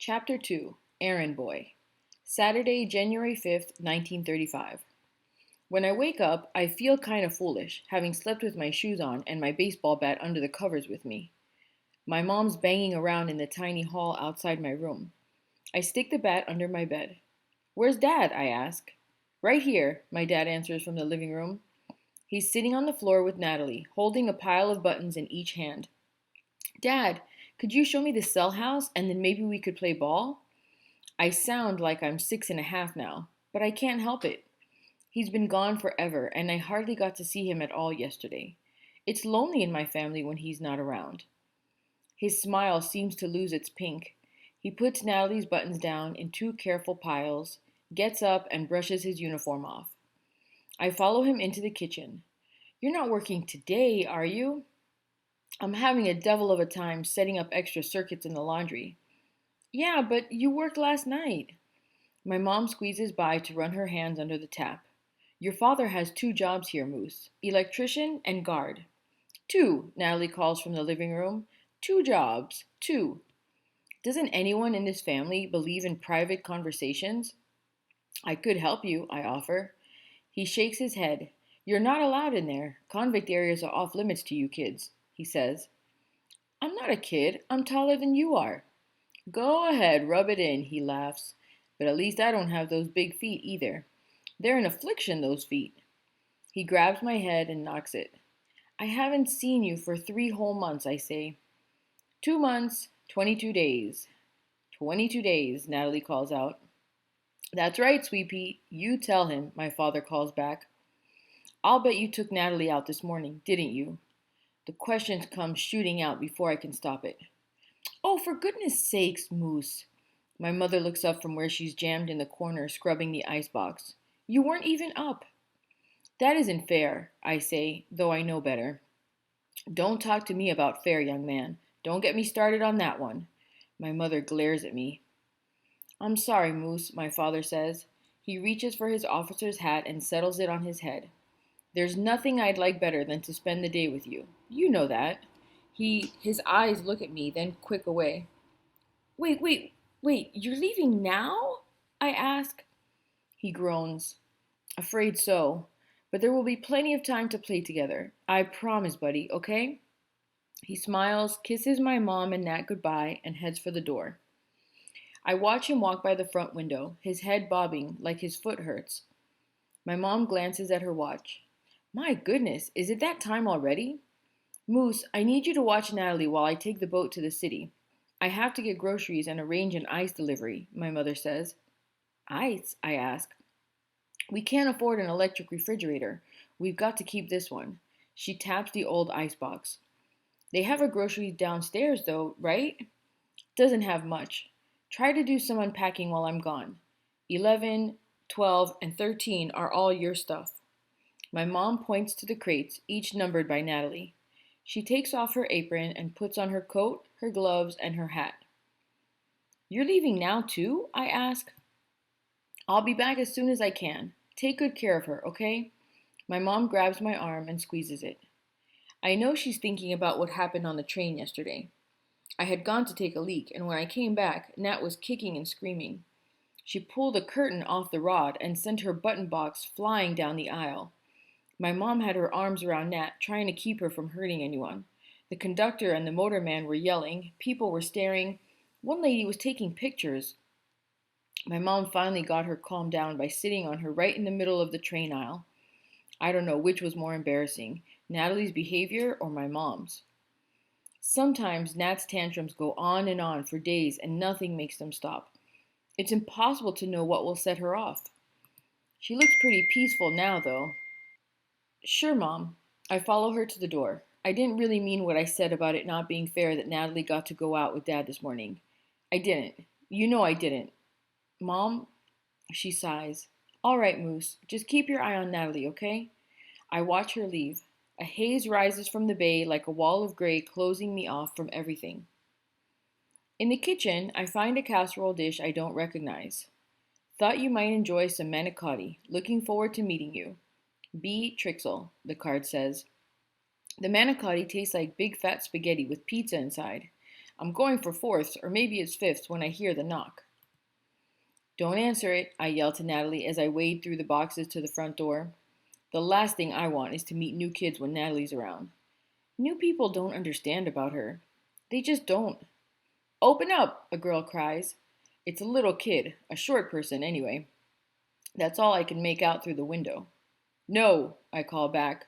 Chapter 2 Errand Boy. Saturday, January 5th, 1935. When I wake up, I feel kind of foolish, having slept with my shoes on and my baseball bat under the covers with me. My mom's banging around in the tiny hall outside my room. I stick the bat under my bed. "Where's Dad?" I ask. "Right here," my dad answers from the living room. He's sitting on the floor with Natalie, holding a pile of buttons in each hand. "Dad, could you show me the cell house and then maybe we could play ball?" I sound like I'm 6 and a half now, but I can't help it. He's been gone forever, and I hardly got to see him at all yesterday. It's lonely in my family when he's not around. His smile seems to lose its pink. He puts Natalie's buttons down in two careful piles, gets up, and brushes his uniform off. I follow him into the kitchen. "You're not working today, are you?" "I'm having a devil of a time setting up extra circuits in the laundry." "Yeah, but you worked last night." My mom squeezes by to run her hands under the tap. "Your father has two jobs here, Moose. Electrician and guard." "Two," Natalie calls from the living room. "Two jobs. Two." Doesn't anyone in this family believe in private conversations? "I could help you," I offer. He shakes his head. "You're not allowed in there. Convict areas are off limits to you kids," he says. "I'm not a kid. I'm taller than you are." "Go ahead, rub it in," he laughs. "But at least I don't have those big feet either. They're an affliction, those feet." He grabs my head and knocks it. "I haven't seen you for 3 whole months," I say. "2 months, 22 days." 22 days, Natalie calls out. "That's right, Sweet Pea. You tell him," my father calls back. "I'll bet you took Natalie out this morning, didn't you?" The questions come shooting out before I can stop it. "Oh, for goodness sakes, Moose." My mother looks up from where she's jammed in the corner scrubbing the icebox. "You weren't even up." "That isn't fair," I say, though I know better. "Don't talk to me about fair, young man. Don't get me started on that one." My mother glares at me. "I'm sorry, Moose," my father says. He reaches for his officer's hat and settles it on his head. "There's nothing I'd like better than to spend the day with you. You know that." His eyes look at me, then quick away. Wait, you're leaving now?" I ask. He groans. "Afraid so. But there will be plenty of time to play together. I promise, buddy, okay?" He smiles, kisses my mom and Nat goodbye, and heads for the door. I watch him walk by the front window, his head bobbing like his foot hurts. My mom glances at her watch. "My goodness, is it that time already?" "Moose, I need you to watch Natalie while I take the boat to the city. I have to get groceries and arrange an ice delivery," my mother says. "Ice?" I ask. "We can't afford an electric refrigerator. We've got to keep this one." She taps the old icebox. "They have a grocery downstairs, though, right?" "Doesn't have much. Try to do some unpacking while I'm gone. 11, 12, and 13 are all your stuff." My mom points to the crates, each numbered by Natalie. She takes off her apron and puts on her coat, her gloves, and her hat. "You're leaving now, too?" I ask. "I'll be back as soon as I can. Take good care of her, okay?" My mom grabs my arm and squeezes it. I know she's thinking about what happened on the train yesterday. I had gone to take a leak, and when I came back, Nat was kicking and screaming. She pulled a curtain off the rod and sent her button box flying down the aisle. My mom had her arms around Nat, trying to keep her from hurting anyone. The conductor and the motorman were yelling. People were staring. One lady was taking pictures. My mom finally got her calmed down by sitting on her right in the middle of the train aisle. I don't know which was more embarrassing, Natalie's behavior or my mom's. Sometimes Nat's tantrums go on and on for days and nothing makes them stop. It's impossible to know what will set her off. She looks pretty peaceful now, though. "Sure, Mom." I follow her to the door. I didn't really mean what I said about it not being fair that Natalie got to go out with Dad this morning. I didn't. You know I didn't. "Mom," she sighs. "All right, Moose. Just keep your eye on Natalie, okay?" I watch her leave. A haze rises from the bay like a wall of gray closing me off from everything. In the kitchen, I find a casserole dish I don't recognize. "Thought you might enjoy some manicotti. Looking forward to meeting you. B. Trixel," the card says. The manicotti tastes like big fat spaghetti with pizza inside. I'm going for fourths, or maybe it's fifths, when I hear the knock. Don't answer it, I yelled to Natalie as I wade through the boxes to the front door. The last thing I want is to meet new kids when Natalie's around. New people don't understand about her. They just don't. Open up, a girl cries. It's a little kid, a short person anyway. That's all I can make out through the window. No, I call back,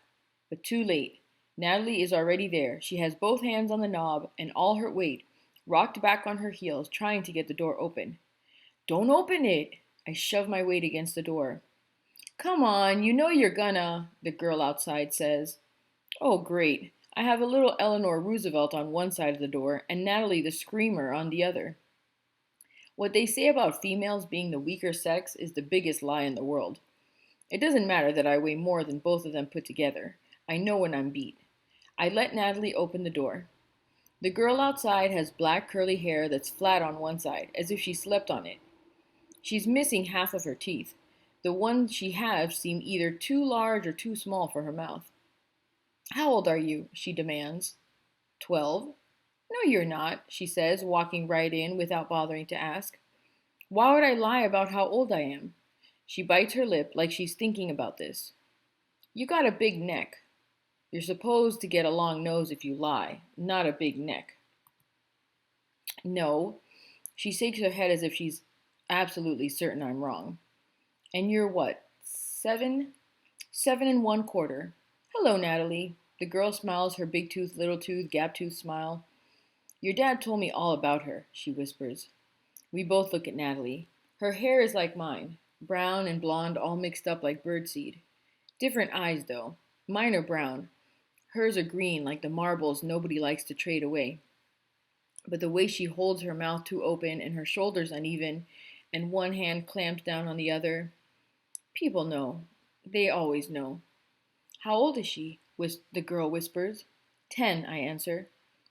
but too late. Natalie is already there. She has both hands on the knob and all her weight, rocked back on her heels, trying to get the door open. Don't open it! I shove my weight against the door. Come on, you know you're gonna, the girl outside says. Oh, great. I have a little Eleanor Roosevelt on one side of the door and Natalie the Screamer on the other. What they say about females being the weaker sex is the biggest lie in the world. It doesn't matter that I weigh more than both of them put together. I know when I'm beat. I let Natalie open the door. The girl outside has black curly hair that's flat on one side, as if she slept on it. She's missing half of her teeth. The ones she has seem either too large or too small for her mouth. How old are you? She demands. 12. No, you're not, she says, walking right in without bothering to ask. Why would I lie about how old I am? She bites her lip like she's thinking about this. You got a big neck. You're supposed to get a long nose if you lie, not a big neck. No. She shakes her head as if she's absolutely certain I'm wrong. And you're what? 7? 7 1/4. Hello, Natalie. The girl smiles her big tooth, little tooth, gap tooth smile. Your dad told me all about her, she whispers. We both look at Natalie. Her hair is like mine, brown and blonde all mixed up like birdseed. Different eyes, though. Mine are brown. Hers are green like the marbles nobody likes to trade away. But the way she holds her mouth too open and her shoulders uneven and one hand clamped down on the other. People know. They always know. How old is she? The girl whispers. 10, I answer.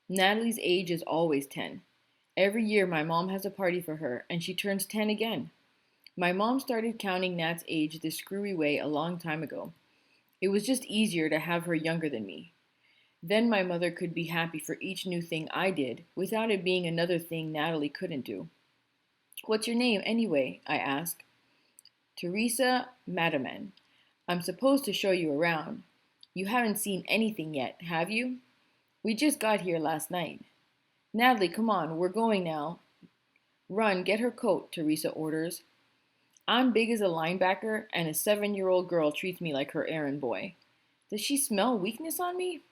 Natalie's age is always 10. Every year my mom has a party for her, and she turns 10 again. My mom started counting Nat's age this screwy way a long time ago. It was just easier to have her younger than me. Then my mother could be happy for each new thing I did, without it being another thing Natalie couldn't do. What's your name, anyway? I ask. Theresa Madaman. I'm supposed to show you around. You haven't seen anything yet, have you? We just got here last night. Natalie, come on, we're going now. Run, get her coat, Theresa orders. I'm big as a linebacker, and a 7-year-old girl treats me like her errand boy. Does she smell weakness on me?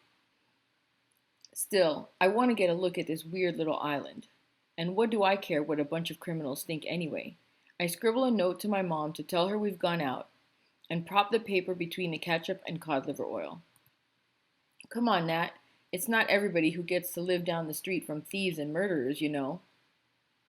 Still, I want to get a look at this weird little island. And what do I care what a bunch of criminals think anyway? I scribble a note to my mom to tell her we've gone out, and prop the paper between the ketchup and cod liver oil. Come on, Nat. It's not everybody who gets to live down the street from thieves and murderers, you know.